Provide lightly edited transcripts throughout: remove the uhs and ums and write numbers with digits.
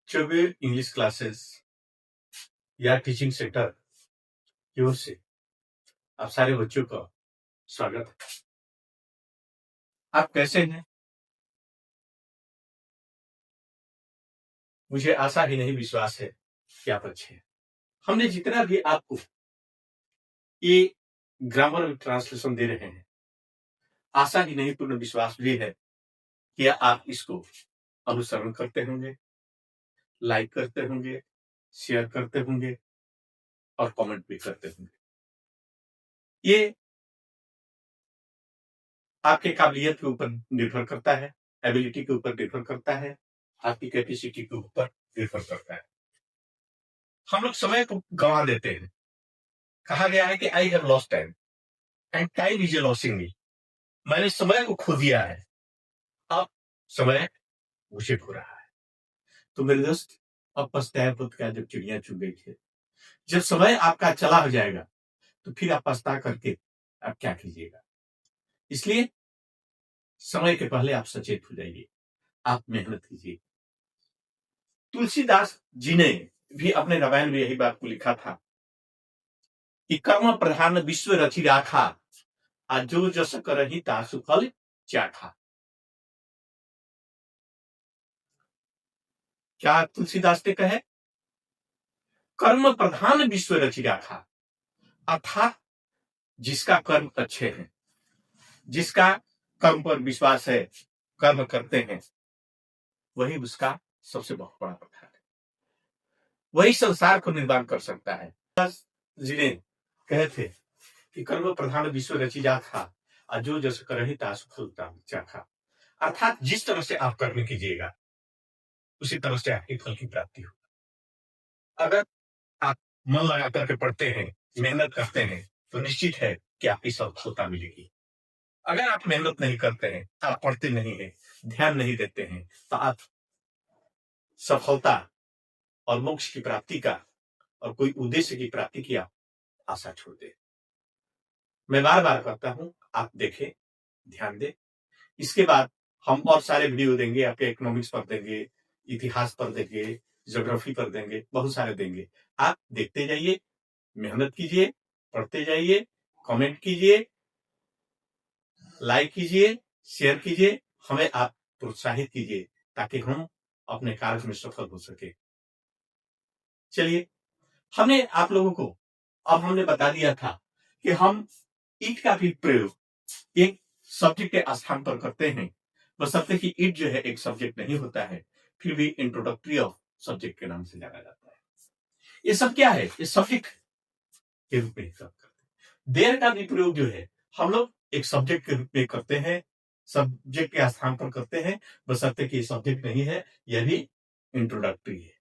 Choubey English classes या teaching centre की ओर से आप सारे बच्चों का स्वागत है। आप कैसे हैं? मुझे आशा ही नहीं विश्वास है कि आप अच्छे हैं। हमने जितना भी आपको ये ग्रामर ट्रांसलेशन दे रहे हैं, आशा ही नहीं पूर्ण विश्वास भी है कि आप इसको अनुसरण करते होंगे, लाइक करते होंगे, शेयर करते होंगे और कमेंट भी करते होंगे। ये आपके काबिलियत के ऊपर निर्भर करता है, एबिलिटी के ऊपर निर्भर करता है, आपकी कैपेसिटी के ऊपर निर्भर करता है। हम लोग समय को गंवा देते हैं। कहा गया है कि I have lost time and time is a losing me. मैंने समय को खो दिया है, अब समय मुझे खो रहा है। तो मेरे दोस्त, अब पछताया खुद का जब चिड़िया चुग गई थी। जब समय आपका चला हो जाएगा तो फिर आप पछता करके आप क्या कीजिएगा। इसलिए समय के पहले आप सचेत हो जाइए, आप मेहनत कीजिए। तुलसीदास जी ने भी अपने रामायण में यही बात को लिखा था कि कर्म प्रधान विश्व रचि राखा, आज जो जस करहि तासु फल चाखा। क्या तुलसीदास ने कहे? कर्म प्रधान विश्व रचि राखा, अर्थात जिसका कर्म अच्छे हैं, जिसका कर्म पर विश्वास है, कर्म करते हैं, वही उसका सबसे बहुत बड़ा प्रधान है, वही संसार को निर्माण कर सकता है। जी ने कहे थे कि कर्म प्रधान विश्व रचि राखा, और जो जस करहि तासु फल चाखा। अर्थात जिस तरह से आप कर्म कीजिएगा उसी तरह से आपके फल की प्राप्ति हो। अगर आप मन लगा करके पढ़ते हैं, मेहनत करते हैं, तो निश्चित है कि आपकी सफलता मिलेगी। अगर आप मेहनत नहीं करते हैं, आप पढ़ते नहीं हैं, ध्यान नहीं देते हैं, तो आप सफलता और मोक्ष की प्राप्ति का और कोई उद्देश्य की प्राप्ति की आप आशा छोड़ दें। मैं बार बार कहता हूं, आप देखें, ध्यान दें। इसके बाद हम और सारे वीडियो देंगे, आपके इकोनॉमिक्स पर देंगे, इतिहास पर देंगे, ज्योग्राफी पर देंगे, बहुत सारे देंगे। आप देखते जाइए, मेहनत कीजिए, पढ़ते जाइए, कमेंट कीजिए, लाइक कीजिए, शेयर कीजिए, हमें आप प्रोत्साहित कीजिए ताकि हम अपने कार्य में सफल हो सके। चलिए, हमने आप लोगों को अब हमने बता दिया था कि हम ईट का भी प्रयोग एक सब्जेक्ट के स्थान पर करते हैं, बशर्ते कि ईट जो है एक सब्जेक्ट नहीं होता है, फिर भी इंट्रोडक्टरी ऑफ सब्जेक्ट के नाम से जाना जाता है। ये सब क्या है? ये सब्जेक्ट के रूप में करते हैं। देयर का भी प्रयोग जो है हम लोग एक सब्जेक्ट के रूप में करते हैं, सब्जेक्ट के स्थान पर करते हैं, बशर्ते कि सब्जेक्ट नहीं है, यह भी इंट्रोडक्टरी है।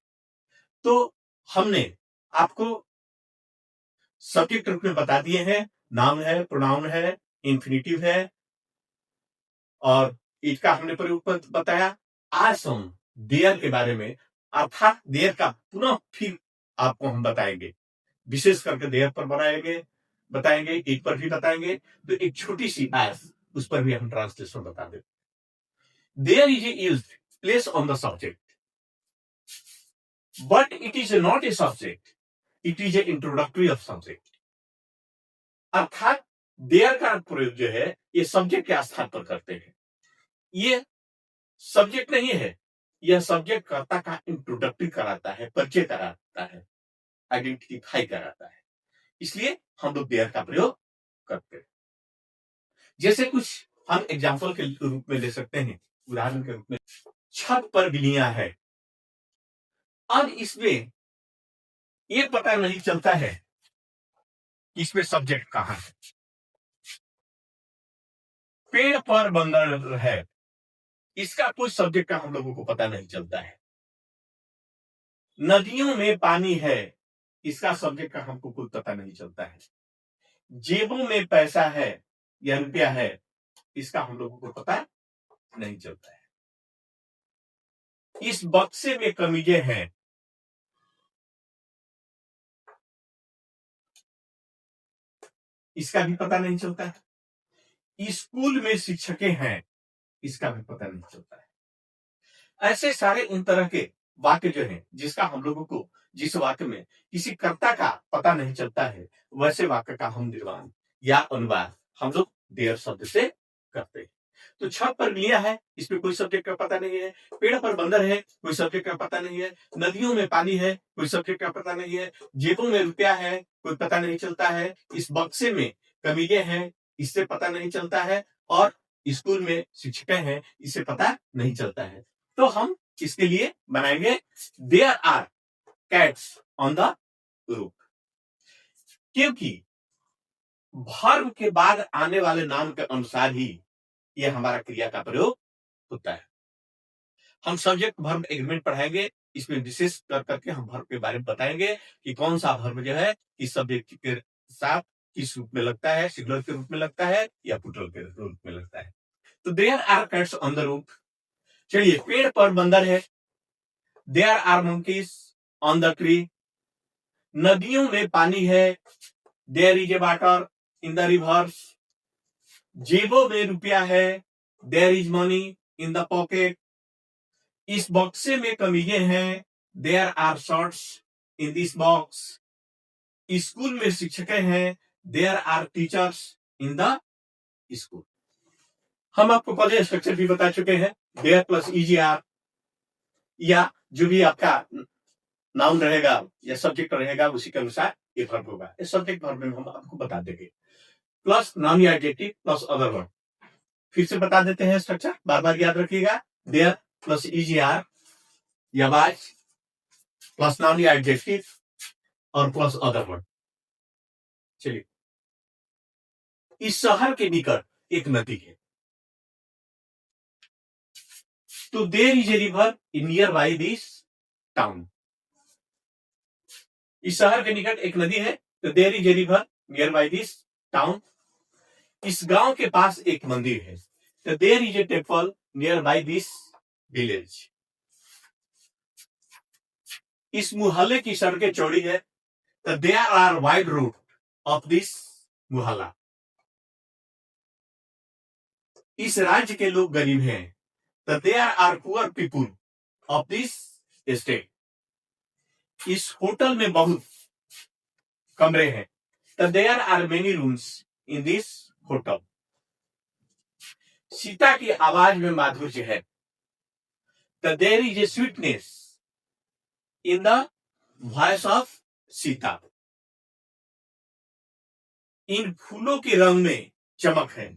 तो हमने आपको सब्जेक्ट रूप में बता दिए हैं, नाउन है, प्रोनाउन है, इंफिनिटिव है और इट का हमने प्रयोग बताया। आज हम देयर के बारे में, अर्थात देयर का पुनः फिर आपको हम बताएंगे, विशेष करके देयर पर बताएंगे, इट पर भी बताएंगे। तो एक छोटी सी एस उस पर भी हम ट्रांसलेशन बता देते। There is used place on the subject, but it is not a subject, it is a introductory of subject. अर्थात देयर का प्रयोग जो है ये सब्जेक्ट के स्थान पर करते हैं। ये सब्जेक्ट नहीं है, यह सब्जेक्ट कर्ता का इंट्रोडक्टरी कराता है, परिचय कराता है, आइडेंटिफाई कराता है। इसलिए हम लोग देयर का प्रयोग करते हैं। जैसे कुछ हम एग्जाम्पल के रूप में ले सकते हैं, उदाहरण के रूप में, छत पर बिल्लियां है। अब इसमें ये पता नहीं चलता है इसमें सब्जेक्ट कहां है। पेड़ पर बंदर है, इसका कोई सब्जेक्ट का हम लोगों को पता नहीं चलता है। नदियों में पानी है, इसका सब्जेक्ट का हमको कोई पता नहीं चलता है। जेबों में पैसा है या रुपया है, इसका हम लोगों को पता नहीं चलता है। इस बक्से में कमीजें हैं, इसका भी पता नहीं चलता है। स्कूल में शिक्षकें हैं, इसका भी पता नहीं चलता है। ऐसे सारे इन तरह के वाक्य जो है जिसका हम लोगों को, जिस वाक्य में किसी कर्ता का पता नहीं चलता है, वैसे वाक्य का हम निर्माण या अनुवाद हम लोग देयर शब्द से करते हैं। तो छत पर लिया है, इसमें कोई सब्जेक्ट का पता नहीं है। पेड़ पर बंदर है, कोई सब्जेक्ट का पता नहीं है। नदियों में पानी है, कोई सब्जेक्ट का पता नहीं है। जेबों में रुपया है, कोई पता नहीं चलता है। इस बक्से में कमीजे हैं, इससे पता नहीं चलता है। और स्कूल में शिक्षक हैं, इससे पता नहीं चलता है। तो हम इसके लिए बनाएंगे there are cats on the roof, क्योंकि वर्ब के बाद आने वाले नाम के अनुसार ही यह हमारा क्रिया का प्रयोग होता है। हम सब्जेक्ट वर्ब एग्रीमेंट पढ़ाएंगे, इसमें विशेष कर करके हम वर्ब के बारे में बताएंगे कि कौन सा वर्ब जो है किस सब्जेक्ट के साथ किस रूप में लगता है, सिंगुलर के रूप में लगता है या प्लूरल के रूप में लगता है। तो there are cats on the roof. चलिए, पेड़ पर बंदर है, there are monkeys on the tree. नदियों में पानी है, there is a water in the rivers. जेबों में रुपया है, there is money in the pocket. इस बक्से में कमीजें हैं, there are shirts in this box. School में शिक्षकें हैं, there are teachers in the school. हम आपको पहले स्ट्रक्चर भी बता चुके हैं, देयर प्लस ईजीआर या जो भी आपका नाउन रहेगा या सब्जेक्ट रहेगा उसी के अनुसार ये वर्ब होगा। इस सब्जेक्ट वर्ब में हम आपको बता देंगे, प्लस नाउन या एडजेक्टिव प्लस अदर वर्ब। फिर से बता देते हैं स्ट्रक्चर, बार बार याद रखिएगा। देयर प्लस ईजीआर या वाज प्लस नाउन या एडजेक्टिव और प्लस अदर वर्ब। चलिए, इस शहर के निकट एक नदी है, तो there is a river in near by this town. इस शहर के निकट एक नदी है, तो there is a river near by this town. इस गांव के पास एक मंदिर है, तो there is a temple near by this village. इस मुहल्ले की सड़कें चौड़ी है, तो there are wide road of this मुहल्ला। इस राज्य के लोग गरीब हैं, तो there are poor people of this state. इस होटल में बहुत कमरे हैं, तो there are many rooms in this hotel. Sita की आवाज में माधुर्य है, तो there is a sweetness in the voice of Sita. इन फूलों के रंग में चमक है,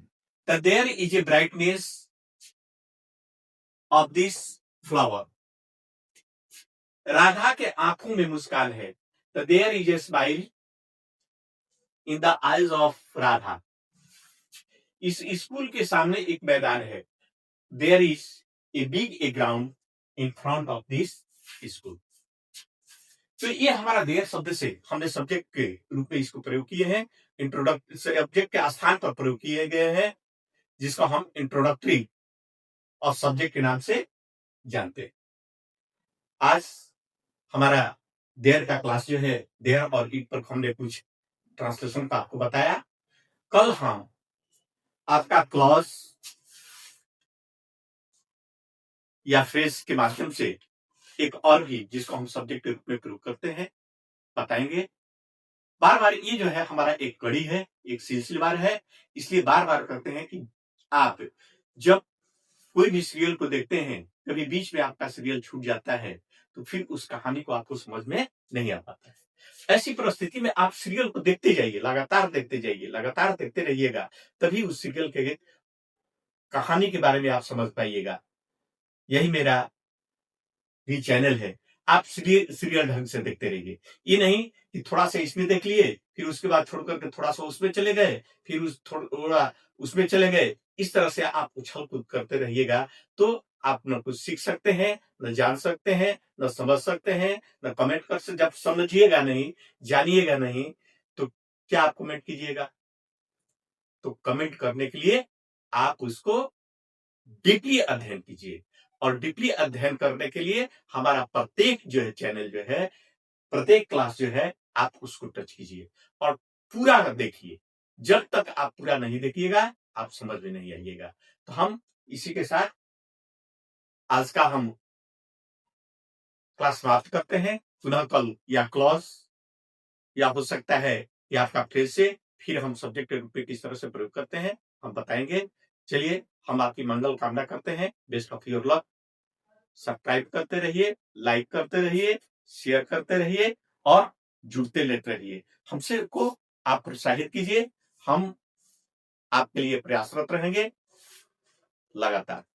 तो there is a brightness of this flower. Radha के आंखों में मुस्कान है, तो there is a smile in the eyes of Radha. इस स्कूल के सामने एक मैदान है, there is a big a ground in front of this school. तो ये हमारा देयर शब्द से हमने सब्जेक्ट के रूप में इसको प्रयोग किए हैं, सब्जेक्ट के स्थान पर प्रयोग किए गए हैं, जिसको हम इंट्रोडक्टरी ऑफ सब्जेक्ट के नाम से जानते हैं। आज हमारा देयर का क्लास जो है, देयर और इट पर हमने कुछ ट्रांसलेशन का आपको बताया। कल हम आपका क्लॉज या फ्रेज के माध्यम से एक और भी, जिसको हम सब्जेक्ट के रूप में प्रयोग करते हैं, बताएंगे। बार बार ये जो है हमारा एक कड़ी है, एक सिलसिलेवार है, इसलिए बार बार करते हैं कि आप जब कोई भी सीरियल को देखते हैं, कभी बीच में आपका सीरियल छूट जाता है, तो फिर उस कहानी को आपको समझ में नहीं आ पाता है। ऐसी परिस्थिति में आप सीरियल को देखते जाइए, लगातार देखते जाइए, लगातार देखते रहिएगा, तभी उस सीरियल के कहानी के बारे में आप समझ पाइएगा। यही मेरा भी चैनल है, आप सीरियल ढंग से देखते रहिए। ये नहीं कि थोड़ा सा इसमें देख लिए, फिर उसके बाद छोड़ करके थोड़ा सा उसमें चले गए, फिर थोड़ा उसमें चले गए। इस तरह से आप उछल कूद करते रहिएगा, तो आप न कुछ सीख सकते हैं, न जान सकते हैं, न समझ सकते हैं, न कमेंट कर सकते। जब समझिएगा नहीं, जानिएगा नहीं, तो क्या आप कमेंट कीजिएगा? तो कमेंट करने के लिए आप उसको डीपली अध्ययन कीजिए, और डीपली अध्ययन करने के लिए हमारा प्रत्येक जो है चैनल जो है, प्रत्येक क्लास जो है, आप उसको टच कीजिए और पूरा देखिए। जब तक आप पूरा नहीं देखिएगा, आप समझ में नहीं आइएगा। तो हम इसी के साथ आज का हम क्लास समाप्त करते हैं। पुनः कल या क्लॉज या हो सकता है कि आपका फिर से फिर हम सब्जेक्ट रूप में किस तरह से प्रयोग करते हैं हम बताएंगे। चलिए, हम आपकी मंगल कामना करते हैं। Best of your luck. Subscribe करते रहिए, लाइक करते रहिए, शेयर करते रहिए और जुड़ते लेते रहिए। हमसे को आप प्रोत्साहित कीजिए। हम आपके लिए प्रयासरत रहेंगे लगातार।